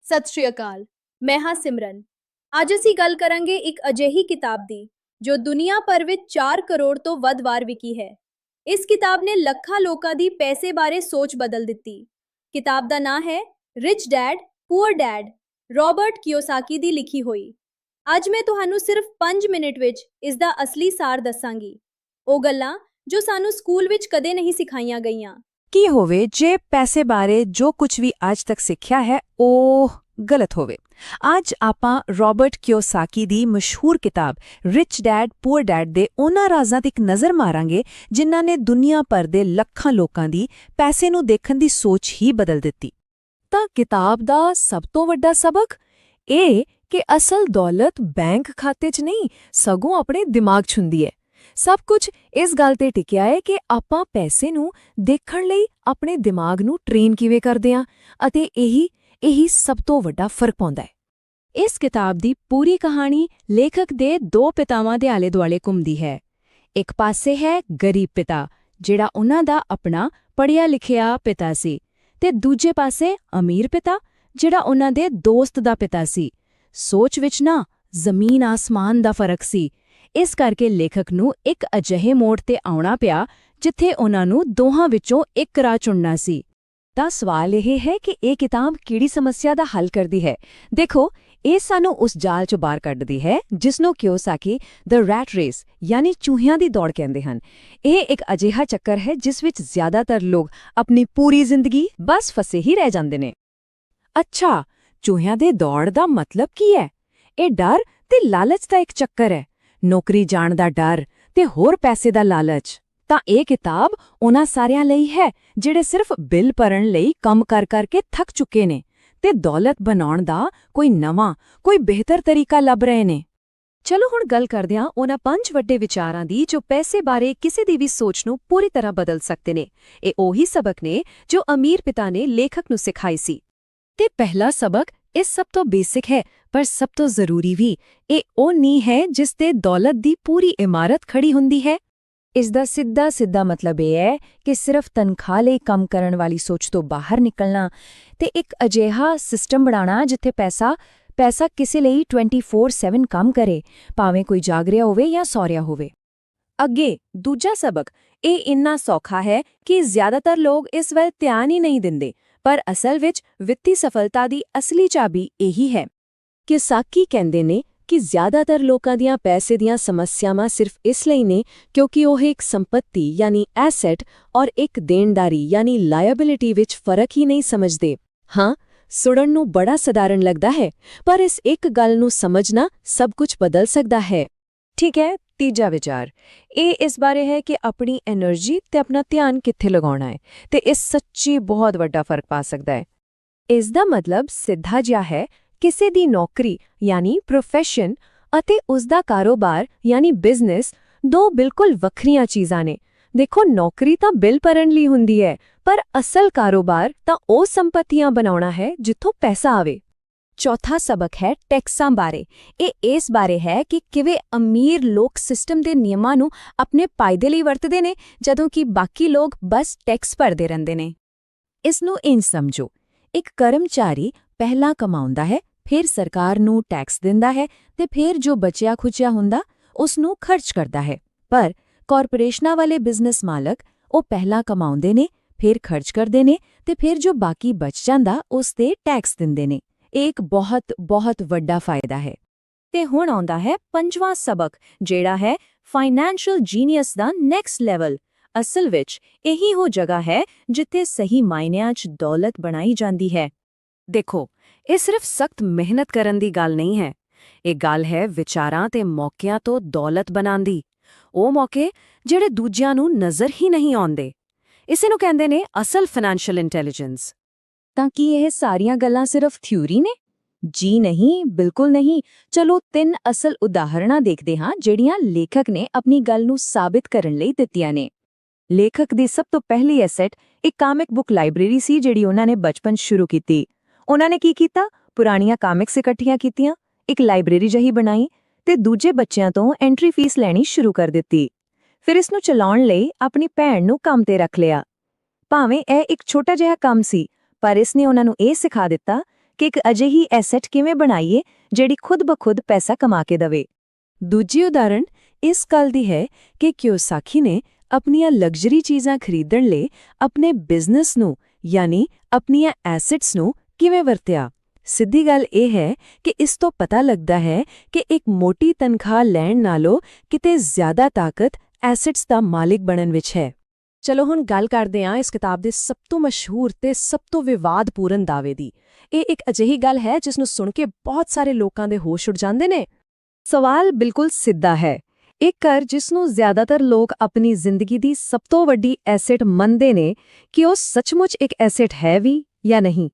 ਸਤਿ ਸ਼੍ਰੀ ਅਕਾਲ। ਮੈਂ ਹਾਂ ਸਿਮਰਨ। ਅੱਜ ਅਸੀਂ ਗੱਲ ਕਰਾਂਗੇ ਇੱਕ ਅਜਿਹੀ ਕਿਤਾਬ ਦੀ ਜੋ ਦੁਨੀਆ ਭਰ ਵਿੱਚ 4 ਕਰੋੜ ਤੋਂ ਵੱਧ ਵਾਰ ਵਿਕੀ ਹੈ। ਇਸ ਕਿਤਾਬ ਨੇ ਲੱਖਾਂ ਲੋਕਾਂ ਦੀ ਪੈਸੇ ਬਾਰੇ ਸੋਚ ਬਦਲ ਦਿੱਤੀ। ਕਿਤਾਬ ਦਾ ਨਾਂ ਹੈ rich dad poor dad, Robert Kiyosaki ਦੀ ਲਿਖੀ ਹੋਈ। ਅੱਜ ਮੈਂ ਤੁਹਾਨੂੰ ਸਿਰਫ 5 ਮਿੰਟ ਵਿੱਚ ਇਸ ਦਾ ਅਸਲੀ ਸਾਰ ਦੱਸਾਂਗੀ। ਉਹ ਗੱਲਾਂ ਜੋ ਸਾਨੂੰ ਸਕੂਲ ਵਿੱਚ ਕਦੇ ਨਹੀਂ ਸਿਖਾਈਆਂ ਗਈਆਂ। ਕੀ ਹੋਵੇ ਜੇ ਪੈਸੇ ਬਾਰੇ ਜੋ ਕੁਝ ਵੀ ਅੱਜ ਤੱਕ ਸਿੱਖਿਆ ਹੈ ਉਹ ਗਲਤ ਹੋਵੇ। ਅੱਜ ਆਪਾਂ ਰਾਬਰਟ ਕਿਯੋਸਾਕੀ ਦੀ ਮਸ਼ਹੂਰ ਕਿਤਾਬ ਰਿਚ ਡੈਡ ਪੂਅਰ ਡੈਡ ਦੇ ਉਹਨਾਂ ਰਾਜ਼ਾਂ ਤੇ ਇੱਕ ਨਜ਼ਰ ਮਾਰਾਂਗੇ ਜਿਨ੍ਹਾਂ ਨੇ ਦੁਨੀਆ ਭਰ ਦੇ ਲੱਖਾਂ ਲੋਕਾਂ ਦੀ ਪੈਸੇ ਨੂੰ ਦੇਖਣ ਦੀ ਸੋਚ ਹੀ ਬਦਲ ਦਿੱਤੀ। ਤਾਂ ਕਿਤਾਬ ਦਾ ਸਭ ਤੋਂ ਵੱਡਾ ਸਬਕ ਇਹ ਕਿ ਅਸਲ ਦੌਲਤ ਬੈਂਕ ਖਾਤੇ 'ਚ ਨਹੀਂ ਸਗੋਂ ਆਪਣੇ ਦਿਮਾਗ 'ਚ ਹੁੰਦੀ ਹੈ। ਸਭ ਕੁਝ ਇਸ ਗੱਲ ਤੇ ਟਿਕਿਆ ਹੈ ਕਿ ਆਪਾਂ ਪੈਸੇ ਨੂੰ ਦੇਖਣ ਲਈ ਆਪਣੇ ਦਿਮਾਗ ਨੂੰ ਟ੍ਰੇਨ ਕਿਵੇਂ ਕਰਦੇ ਹਾਂ ਅਤੇ ਇਹੀ ਸਭ ਤੋਂ ਵੱਡਾ ਫਰਕ ਪਾਉਂਦਾ ਹੈ। ਇਸ ਕਿਤਾਬ ਦੀ ਪੂਰੀ ਕਹਾਣੀ ਲੇਖਕ ਦੇ 2 ਪਿਤਾਵਾਂ ਦੇ ਆਲੇ-ਦੁਆਲੇ ਘੁੰਮਦੀ ਹੈ। ਇੱਕ ਪਾਸੇ ਹੈ ਗਰੀਬ ਪਿਤਾ ਜਿਹੜਾ ਉਹਨਾਂ ਦਾ ਆਪਣਾ ਪੜ੍ਹਿਆ ਲਿਖਿਆ ਪਿਤਾ ਸੀ ਤੇ ਦੂਜੇ ਪਾਸੇ ਅਮੀਰ ਪਿਤਾ ਜਿਹੜਾ ਉਹਨਾਂ ਦੇ ਦੋਸਤ ਦਾ ਪਿਤਾ ਸੀ। ਸੋਚ ਵਿੱਚ ਨਾ ਜ਼ਮੀਨ ਆਸਮਾਨ ਦਾ ਫਰਕ ਸੀ। ਇਸ ਕਰਕੇ ਲੇਖਕ ਨੂੰ ਇੱਕ ਅਜਿਹੇ ਮੋੜ ਤੇ ਆਉਣਾ ਪਿਆ ਜਿੱਥੇ ਉਹਨਾਂ ਨੂੰ ਦੋਹਾਂ ਵਿੱਚੋਂ ਇੱਕ ਰਾਹ ਚੁਣਨਾ ਸੀ। ਤਾਂ ਸਵਾਲ ਇਹ ਹੈ ਕਿ ਇਹ ਕਿਤਾਬ ਕਿਹੜੀ ਸਮੱਸਿਆ ਦਾ ਹੱਲ ਕਰਦੀ ਹੈ। ਦੇਖੋ, ਇਹ ਸਾਨੂੰ ਉਸ ਜਾਲ 'ਚੋਂ ਬਾਹਰ ਕੱਢਦੀ ਹੈ ਜਿਸ ਨੂੰ ਕਿਯੋਸਾਕੀ ਦ ਰੈਟ ਰੇਸ ਯਾਨੀ ਚੂਹਿਆਂ ਦੀ ਦੌੜ ਕਹਿੰਦੇ ਹਨ। ਇਹ ਇੱਕ ਅਜਿਹਾ ਚੱਕਰ ਹੈ ਜਿਸ ਵਿੱਚ ਜ਼ਿਆਦਾਤਰ ਲੋਕ ਆਪਣੀ ਪੂਰੀ ਜ਼ਿੰਦਗੀ ਬਸ ਫਸੇ ਹੀ ਰਹਿ ਜਾਂਦੇ ਨੇ। ਅੱਛਾ, ਚੂਹਿਆਂ ਦੇ ਦੌੜ ਦਾ ਮਤਲਬ ਕੀ ਹੈ? ਇਹ ਡਰ ਤੇ ਲਾਲਚ ਦਾ ਇੱਕ ਚੱਕਰ ਹੈ। ਨੌਕਰੀ ਜਾਣ ਦਾ ਡਰ ਤੇ ਹੋਰ ਪੈਸੇ ਦਾ ਲਾਲਚ। ਤਾਂ ਇਹ ਕਿਤਾਬ ਉਹਨਾਂ ਸਾਰਿਆਂ ਲਈ ਹੈ ਜਿਹੜੇ ਸਿਰਫ ਬਿੱਲ ਭਰਨ ਲਈ ਕੰਮ ਕਰ ਕਰਕੇ ਥੱਕ ਚੁੱਕੇ ਨੇ ਤੇ ਦੌਲਤ ਬਣਾਉਣ ਦਾ ਕੋਈ ਨਵਾਂ ਕੋਈ ਬਿਹਤਰ ਤਰੀਕਾ ਲੱਭ ਰਹੇ ਨੇ। ਚਲੋ ਹੁਣ ਗੱਲ ਕਰਦੇ ਹਾਂ ਉਹਨਾਂ 5 ਵੱਡੇ ਵਿਚਾਰਾਂ ਦੀ ਜੋ ਪੈਸੇ ਬਾਰੇ ਕਿਸੇ ਦੀ ਵੀ ਸੋਚ ਨੂੰ ਪੂਰੀ ਤਰ੍ਹਾਂ ਬਦਲ ਸਕਦੇ ਨੇ। ਇਹ ਉਹੀ ਸਬਕ ਨੇ ਜੋ ਅਮੀਰ ਪਿਤਾ ਨੇ ਲੇਖਕ ਨੂੰ ਸਿਖਾਈ ਸੀ। ਤੇ ਪਹਿਲਾ ਸਬਕ ਇਹ ਸਭ ਤੋਂ ਬੇਸਿਕ ਹੈ ਪਰ ਸਭ ਤੋਂ ਜ਼ਰੂਰੀ ਵੀ। ਇਹ ਉਹ ਨੀਂਹ ਹੈ ਜਿਸ ਤੇ ਦੌਲਤ ਦੀ ਪੂਰੀ ਇਮਾਰਤ ਖੜੀ ਹੁੰਦੀ ਹੈ। ਇਸ ਦਾ ਸਿੱਧਾ ਮਤਲਬ ਇਹ ਹੈ ਕਿ ਸਿਰਫ ਤਨਖਾਹ ਲਈ ਕੰਮ ਕਰਨ ਵਾਲੀ ਸੋਚ ਤੋਂ ਬਾਹਰ ਨਿਕਲਣਾ ਤੇ ਇੱਕ ਅਜਿਹਾ ਸਿਸਟਮ ਬਣਾਉਣਾ ਜਿੱਥੇ ਪੈਸਾ ਕਿਸੇ ਲਈ 24/7 ਕੰਮ ਕਰੇ, ਭਾਵੇਂ ਕੋਈ ਜਾਗ ਰਿਹਾ ਹੋਵੇ ਜਾਂ ਸੌ ਰਿਹਾ ਹੋਵੇ। ਅੱਗੇ ਦੂਜਾ ਸਬਕ ਇਹ ਇੰਨਾ ਸੌਖਾ ਹੈ ਕਿ ਜ਼ਿਆਦਾਤਰ ਲੋਕ ਇਸ ਵੱਲ ਧਿਆਨ ਹੀ ਨਹੀਂ ਦਿੰਦੇ, ਪਰ ਅਸਲ ਵਿੱਚ ਵਿੱਤੀ ਸਫਲਤਾ ਦੀ ਅਸਲੀ ਚਾਬੀ ਇਹੀ ਹੈ। ਕਿਯੋਸਾਕੀ ਕਹਿੰਦੇ ਨੇ ਕਿ ਜ਼ਿਆਦਾਤਰ ਲੋਕਾਂ ਦੀਆਂ ਪੈਸੇ ਦੀਆਂ ਸਮੱਸਿਆਵਾਂ ਸਿਰਫ ਇਸ ਲਈ ਨੇ ਕਿਉਂਕਿ ਉਹ ਇੱਕ ਸੰਪત્ਤੀ ਯਾਨੀ ਐਸੈਟ ਔਰ ਇੱਕ ਦੇਣਦਾਰੀ ਯਾਨੀ ਲਾਇਬਿਲਿਟੀ ਵਿੱਚ ਫਰਕ ਹੀ ਨਹੀਂ ਸਮਝਦੇ। ਹਾਂ, ਸੁਣਨ ਨੂੰ ਬੜਾ ਸਧਾਰਨ ਲੱਗਦਾ ਹੈ, ਪਰ ਇਸ ਇੱਕ ਗੱਲ ਨੂੰ ਸਮਝਣਾ ਸਭ ਕੁਝ ਬਦਲ ਸਕਦਾ ਹੈ। ਠੀਕ ਹੈ, ਤੀਜਾ ਵਿਚਾਰ ਇਹ ਇਸ ਬਾਰੇ ਹੈ ਕਿ ਆਪਣੀ એનર્ਜੀ ਤੇ ਆਪਣਾ ਧਿਆਨ ਕਿੱਥੇ ਲਗਾਉਣਾ ਹੈ ਤੇ ਇਹ ਸੱਚੀ ਬਹੁਤ ਵੱਡਾ ਫਰਕ ਪਾ ਸਕਦਾ ਹੈ। ਇਸ ਦਾ ਮਤਲਬ ਸਿੱਧਾ ਜਿਹਾ ਹੈ, ਕਿਸੇ ਦੀ ਨੌਕਰੀ ਯਾਨੀ ਪ੍ਰੋਫੈਸ਼ਨ ਅਤੇ ਉਸ ਦਾ ਕਾਰੋਬਾਰ ਯਾਨੀ ਬਿਜ਼ਨਸ ਦੋ ਬਿਲਕੁਲ ਵੱਖਰੀਆਂ ਚੀਜ਼ਾਂ ਨੇ। ਦੇਖੋ, ਨੌਕਰੀ ਤਾਂ ਬਿੱਲ ਭਰਨ ਲਈ ਹੁੰਦੀ ਹੈ, ਪਰ ਅਸਲ ਕਾਰੋਬਾਰ ਤਾਂ ਉਹ ਸੰਪਤੀਆਂ ਬਣਾਉਣਾ ਹੈ ਜਿੱਥੋਂ ਪੈਸਾ ਆਵੇ। ਚੌਥਾ ਸਬਕ ਹੈ ਟੈਕਸਾਂ ਬਾਰੇ। ਇਹ ਇਸ ਬਾਰੇ ਹੈ ਕਿ ਕਿਵੇਂ ਅਮੀਰ ਲੋਕ ਸਿਸਟਮ ਦੇ ਨਿਯਮਾਂ ਨੂੰ ਆਪਣੇ ਫਾਇਦੇ ਲਈ ਵਰਤਦੇ ਨੇ ਜਦੋਂ ਕਿ ਬਾਕੀ ਲੋਕ ਬਸ ਟੈਕਸ ਭਰਦੇ ਰਹਿੰਦੇ ਨੇ। ਇਸ ਨੂੰ ਇੰਝ ਸਮਝੋ, ਇੱਕ ਕਰਮਚਾਰੀ ਪਹਿਲਾਂ ਕਮਾਉਂਦਾ ਹੈ, ਫਿਰ ਸਰਕਾਰ ਨੂੰ ਟੈਕਸ ਦਿੰਦਾ ਹੈ ਤੇ ਫਿਰ ਜੋ ਬਚਿਆ ਖੁਚਿਆ ਹੁੰਦਾ ਉਸ ਨੂੰ ਖਰਚ ਕਰਦਾ ਹੈ। ਪਰ ਕਾਰਪੋਰੇਸ਼ਨਾਂ ਵਾਲੇ ਬਿਜ਼ਨਸ ਮਾਲਕ ਉਹ ਪਹਿਲਾਂ ਕਮਾਉਂਦੇ ਨੇ, ਫਿਰ ਖਰਚ ਕਰਦੇ ਨੇ ਤੇ ਫਿਰ ਜੋ ਬਾਕੀ ਬਚ ਜਾਂਦਾ ਉਸ ਤੇ ਟੈਕਸ ਦਿੰਦੇ ਨੇ। ਇਹ ਇੱਕ ਬਹੁਤ ਵੱਡਾ ਫਾਇਦਾ ਹੈ। ਤੇ ਹੁਣ ਆਉਂਦਾ ਹੈ 5ਵਾਂ ਸਬਕ ਜਿਹੜਾ ਹੈ ਫਾਈਨੈਂਸ਼ੀਅਲ ਜੀਨੀਅਸ ਦਾ ਨੈਕਸਟ ਲੈਵਲ। ਅਸਲ ਵਿੱਚ ਇਹੀ ਉਹ ਜਗ੍ਹਾ ਹੈ ਜਿੱਥੇ ਸਹੀ ਮਾਇਨਿਆਂ 'ਚ ਦੌਲਤ ਬਣਾਈ ਜਾਂਦੀ ਹੈ। ਦੇਖੋ, ਇਹ ਸਿਰਫ ਸਖਤ ਮਿਹਨਤ ਕਰਨ ਦੀ ਗੱਲ ਨਹੀਂ ਹੈ। ਇਹ ਗੱਲ ਹੈ ਵਿਚਾਰਾਂ ਤੇ ਮੌਕਿਆਂ ਤੋਂ ਦੌਲਤ ਬਣਾਉਣ ਦੀ। ਉਹ ਮੌਕੇ ਜਿਹੜੇ ਦੂਜਿਆਂ ਨੂੰ ਨਜ਼ਰ ਹੀ ਨਹੀਂ ਆਉਂਦੇ। ਇਸੇ ਨੂੰ ਕਹਿੰਦੇ ਨੇ ਅਸਲ ਫਾਈਨੈਂਸ਼ੀਅਲ ਇੰਟੈਲੀਜੈਂਸ। ਤਾਂ ਕੀ ਇਹ ਸਾਰੀਆਂ ਗੱਲਾਂ ਸਿਰਫ ਥਿਊਰੀ ਨੇ? ਜੀ ਨਹੀਂ, ਬਿਲਕੁਲ ਨਹੀਂ। ਚਲੋ 3 ਅਸਲ ਉਦਾਹਰਣਾਂ ਦੇਖਦੇ ਹਾਂ ਜਿਹੜੀਆਂ ਲੇਖਕ ਨੇ ਆਪਣੀ ਗੱਲ ਨੂੰ ਸਾਬਿਤ ਕਰਨ ਲਈ ਦਿੱਤੀਆਂ ਨੇ। ਲੇਖਕ ਦੀ ਸਭ ਤੋਂ ਪਹਿਲੀ ਐਸੈਟ ਇੱਕ ਕਾਮਿਕ ਬੁੱਕ ਲਾਇਬ੍ਰੇਰੀ ਸੀ ਜਿਹੜੀ ਉਹਨਾਂ ਨੇ ਬਚਪਨ 'ਚ ਸ਼ੁਰੂ ਕੀਤੀ। ਉਹਨਾਂ ਨੇ ਕੀ ਕੀਤਾ? ਪੁਰਾਣੀਆਂ ਕਾਮਿਕਸ ਇਕੱਠੀਆਂ ਕੀਤੀਆਂ, ਇੱਕ ਲਾਇਬ੍ਰੇਰੀ ਜਿਹੀ ਬਣਾਈ ਤੇ ਦੂਜੇ ਬੱਚਿਆਂ ਤੋਂ ਐਂਟਰੀ ਫੀਸ ਲੈਣੀ ਸ਼ੁਰੂ ਕਰ ਦਿੱਤੀ। ਫਿਰ ਇਸ ਨੂੰ ਚਲਾਉਣ ਲਈ ਆਪਣੀ ਭੈਣ ਨੂੰ ਕੰਮ ਤੇ ਰੱਖ ਲਿਆ। ਭਾਵੇਂ ਇਹ ਇੱਕ ਛੋਟਾ ਜਿਹਾ ਕੰਮ ਸੀ, ਪਰ ਇਸ ਨੇ ਉਹਨਾਂ ਨੂੰ ਇਹ ਸਿਖਾ ਦਿੱਤਾ ਕਿ ਇੱਕ ਅਜਿਹੀ ਐਸੈਟ ਕਿਵੇਂ ਬਣਾਈਏ ਜਿਹੜੀ ਖੁਦ ਬਖੁਦ ਪੈਸਾ ਕਮਾ ਕੇ ਦੇਵੇ। ਦੂਜੀ ਉਦਾਹਰਣ ਇਸ ਗੱਲ ਦੀ ਹੈ ਕਿ ਕਿਓਸਾਕੀ ਨੇ ਆਪਣੀਆਂ ਲਗਜ਼ਰੀ ਚੀਜ਼ਾਂ ਖਰੀਦਣ ਲਈ ਆਪਣੇ ਬਿਜ਼ਨਸ ਨੂੰ ਯਾਨੀ ਆਪਣੀਆਂ ਐਸੈਟਸ ਨੂੰ ਕਿਵੇਂ ਵਰਤਿਆ। ਸਿੱਧੀ ਗੱਲ ਇਹ ਹੈ ਕਿ ਇਸ ਤੋਂ ਪਤਾ ਲੱਗਦਾ ਹੈ ਕਿ ਇੱਕ ਮੋਟੀ ਤਨਖਾਹ ਲੈਣ ਨਾਲੋਂ ਕਿਤੇ ਜ਼ਿਆਦਾ ਤਾਕਤ ਐਸੈਟਸ ਦਾ ਮਾਲਿਕ ਬਣਨ ਵਿੱਚ ਹੈ। ਚਲੋ ਹੁਣ ਗੱਲ ਕਰਦੇ ਹਾਂ ਇਸ ਕਿਤਾਬ ਦੇ ਸਭ ਤੋਂ ਮਸ਼ਹੂਰ ਤੇ ਸਭ ਤੋਂ ਵਿਵਾਦਪੂਰਨ ਦਾਅਵੇ ਦੀ। ਇਹ ਇੱਕ ਅਜਿਹੀ ਗੱਲ ਹੈ ਜਿਸ ਨੂੰ ਸੁਣ ਕੇ ਬਹੁਤ ਸਾਰੇ ਲੋਕਾਂ ਦੇ ਹੋਸ਼ ਉੱਡ ਜਾਂਦੇ ਨੇ। ਸਵਾਲ ਬਿਲਕੁਲ ਸਿੱਧਾ ਹੈ। ਇੱਕ ਘਰ ਜਿਸ ਨੂੰ ਜ਼ਿਆਦਾਤਰ ਲੋਕ ਆਪਣੀ ਜ਼ਿੰਦਗੀ ਦੀ ਸਭ ਤੋਂ ਵੱਡੀ ਐਸੈਟ ਮੰਨਦੇ ਨੇ, ਕਿ ਉਹ ਸੱਚਮੁੱਚ ਇੱਕ ਐਸੈਟ ਹੈ ਵੀ ਜਾਂ ਨਹੀਂ?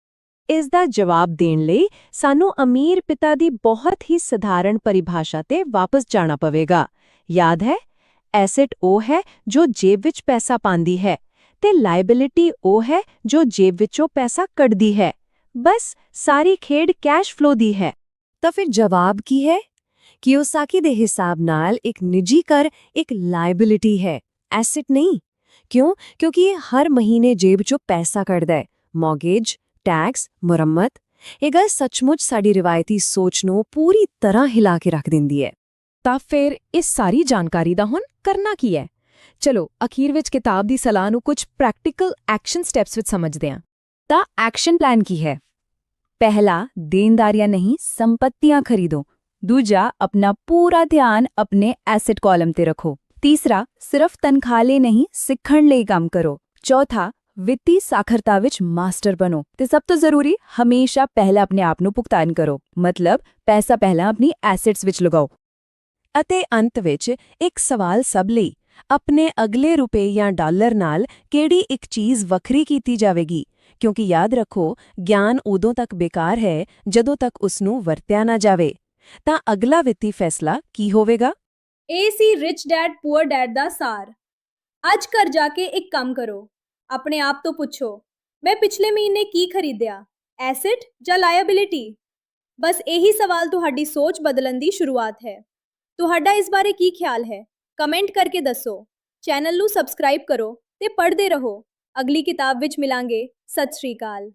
ਇਸ ਦਾ ਜਵਾਬ ਦੇਣ ਲਈ ਸਾਨੂੰ ਅਮੀਰ ਪਿਤਾ ਦੀ ਬਹੁਤ ਹੀ ਸਧਾਰਨ ਪਰਿਭਾਸ਼ਾ ਤੇ ਵਾਪਸ ਜਾਣਾ ਪਵੇਗਾ। ਯਾਦ ਹੈ, ਐਸੈਟ ਉਹ ਹੈ ਜੋ ਜੇਬ ਵਿੱਚ ਪੈਸਾ ਪਾਉਂਦੀ ਹੈ ਤੇ ਲਾਇਬਿਲਿਟੀ ਉਹ ਹੈ ਜੋ ਜੇਬ ਵਿੱਚੋਂ ਪੈਸਾ ਕੱਢਦੀ ਹੈ। ਬਸ ਸਾਰੀ ਖੇਡ ਕੈਸ਼ ਫਲੋ ਦੀ ਹੈ। ਤਾਂ ਫਿਰ ਜਵਾਬ ਕੀ ਹੈ? ਕਿਓਸਾਕੀ ਦੇ ਹਿਸਾਬ ਨਾਲ ਇੱਕ ਨਿੱਜੀ ਘਰ ਇੱਕ ਲਾਇਬਿਲਿਟੀ ਹੈ, ਐਸੈਟ ਨਹੀਂ। ਕਿਉਂ? ਕਿਉਂਕਿ ਇਹ ਹਰ ਮਹੀਨੇ ਜੇਬ ਚੋਂ ਪੈਸਾ ਕੱਢਦਾ ਹੈ। ਮੌਰਗੇਜ, ਟੈਕਸ, ਮੁਰੰਮਤ। ਇਹ ਗੱਲ ਸੱਚਮੁੱਚ ਸਾਡੀ ਰਿਵਾਇਤੀ ਸੋਚ ਨੂੰ ਪੂਰੀ ਤਰ੍ਹਾਂ ਹਿਲਾ ਕੇ ਰੱਖ ਦਿੰਦੀ ਹੈ। ਤਾਂ ਫਿਰ ਇਸ ਸਾਰੀ ਜਾਣਕਾਰੀ ਦਾ ਹੁਣ ਕਰਨਾ ਕੀ ਹੈ? ਚਲੋ ਅਖੀਰ ਵਿੱਚ ਕਿਤਾਬ ਦੀ ਸਲਾਹ ਨੂੰ ਕੁਝ ਪ੍ਰੈਕਟੀਕਲ ਐਕਸ਼ਨ ਸਟੈਪਸ ਵਿੱਚ ਸਮਝਦੇ ਹਾਂ। ਤਾਂ ਐਕਸ਼ਨ ਪਲਾਨ ਕੀ ਹੈ? ਪਹਿਲਾ, ਦੇਣਦਾਰੀਆਂ ਨਹੀਂ ਸੰਪत्तियां ਖਰੀਦੋ। ਦੂਜਾ, ਆਪਣਾ ਪੂਰਾ ਧਿਆਨ ਆਪਣੇ ਐਸੈਟ ਕਾਲਮ ਤੇ ਰੱਖੋ। ਤੀਸਰਾ, ਸਿਰਫ ਤਨਖਾਹ ਲਈ ਨਹੀਂ ਸਿੱਖਣ ਲਈ ਕੰਮ ਕਰੋ। ਚੌਥਾ, ਵਿੱਤੀ ਸਾਖਰਤਾ ਵਿੱਚ ਮਾਸਟਰ ਬਣੋ। ਤੇ ਸਭ ਤੋਂ ਜ਼ਰੂਰੀ, ਹਮੇਸ਼ਾ ਪਹਿਲਾਂ ਆਪਣੇ ਆਪ ਨੂੰ ਭੁਗਤਾਨ ਕਰੋ, ਮਤਲਬ ਪੈਸਾ ਪਹਿਲਾਂ ਆਪਣੀ ਐਸੈਟਸ ਵਿੱਚ ਲਗਾਓ। ਅਤੇ ਅੰਤ ਵਿੱਚ ਇੱਕ ਸਵਾਲ ਸਭ ਲਈ, ਆਪਣੇ ਅਗਲੇ ਰੁਪਏ ਜਾਂ ਡਾਲਰ ਨਾਲ ਕਿਹੜੀ ਇੱਕ ਚੀਜ਼ ਵੱਖਰੀ ਕੀਤੀ ਜਾਵੇਗੀ? ਕਿਉਂਕਿ ਯਾਦ ਰੱਖੋ, ਗਿਆਨ ਉਦੋਂ ਤੱਕ ਬੇਕਾਰ ਹੈ ਜਦੋਂ ਤੱਕ ਉਸ ਨੂੰ ਵਰਤਿਆ ਨਾ ਜਾਵੇ। ਤਾਂ ਅਗਲਾ ਵਿੱਤੀ ਫੈਸਲਾ ਕੀ ਹੋਵੇਗਾ? ਇਹ ਸੀ ਰਿਚ ਡੈਡ ਪੂਅਰ ਡੈਡ ਦਾ ਸਾਰ। ਅੱਜ ਘਰ ਜਾ ਕੇ ਇੱਕ ਕੰਮ ਕਰੋ। ਆਪਣੇ ਆਪ ਤੋਂ ਪੁੱਛੋ, ਮੈਂ ਪਿਛਲੇ ਮਹੀਨੇ ਕੀ ਖਰੀਦਿਆ, ਐਸੈਟ ਜਾਂ ਲਾਇਬਿਲਿਟੀ? ਬਸ ਇਹੀ ਸਵਾਲ ਤੁਹਾਡੀ ਸੋਚ ਬਦਲਣ ਦੀ ਸ਼ੁਰੂਆਤ ਹੈ। ਤੁਹਾਡਾ ਇਸ ਬਾਰੇ ਕੀ ਖਿਆਲ ਹੈ? ਕਮੈਂਟ ਕਰਕੇ ਦੱਸੋ। ਚੈਨਲ ਨੂੰ ਸਬਸਕ੍ਰਾਈਬ ਕਰੋ ਤੇ ਪੜ੍ਹਦੇ ਰਹੋ। ਅਗਲੀ ਕਿਤਾਬ ਵਿੱਚ ਮਿਲਾਂਗੇ। ਸਤਿ ਸ਼੍ਰੀ ਅਕਾਲ।